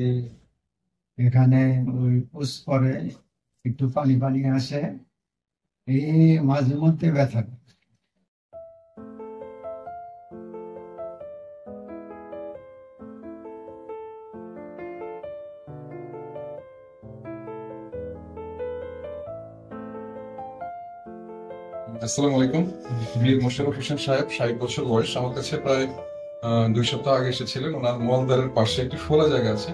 যে এখানে ওই পুষ পরে একটু পানি পানি আসে, এই মাঝে মধ্যে ব্যথা করে। আসসালামু আলাইকুম। মীর মোশাররফ হোসেন সাহেব, 60 বছর বয়স। আমার কাছে প্রায় 2 সপ্তাহ আগে এসেছিলেন। ওনার মলদ্বারের পাশে একটি খোলা জায়গা আছে,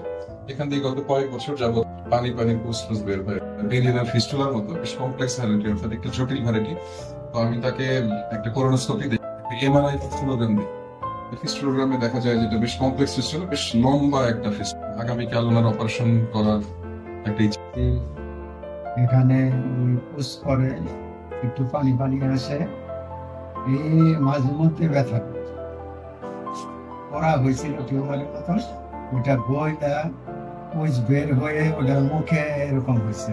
এখান দিয়ে গত কয়েক বছর যাবত পানি পানি পুস পুস বের হয়। বেরিয়ানাল ফিস্টুলার মতো বেশ কমপ্লেক্স ভ্যারাইটি, অর্থাৎ একটু জটিল ভ্যারাইটি। তো আমি তাকে একটা কোলোনোস্কোপি দিই, এমআরআই ফিস্টুলোগ্রাম দিই। ফিস্টুলোগ্রামে দেখা যায় যেটা বেশ কমপ্লেক্স ফিস্টুলা, বেশ লম্বা একটা ফিস্টুলা। আগামীকাল ওনার অপারেশন করার একটা ইচ্ছা। যে এখানে ওই পুষ পরে একটু পানি পানি আসে, এই মাঝে মধ্যে ব্যথা করে। পড়া হয়েছিল টিউমারের মতন, ওটা বইটা পুষ বের হয়ে ওটার মুখে এরকম হয়েছে।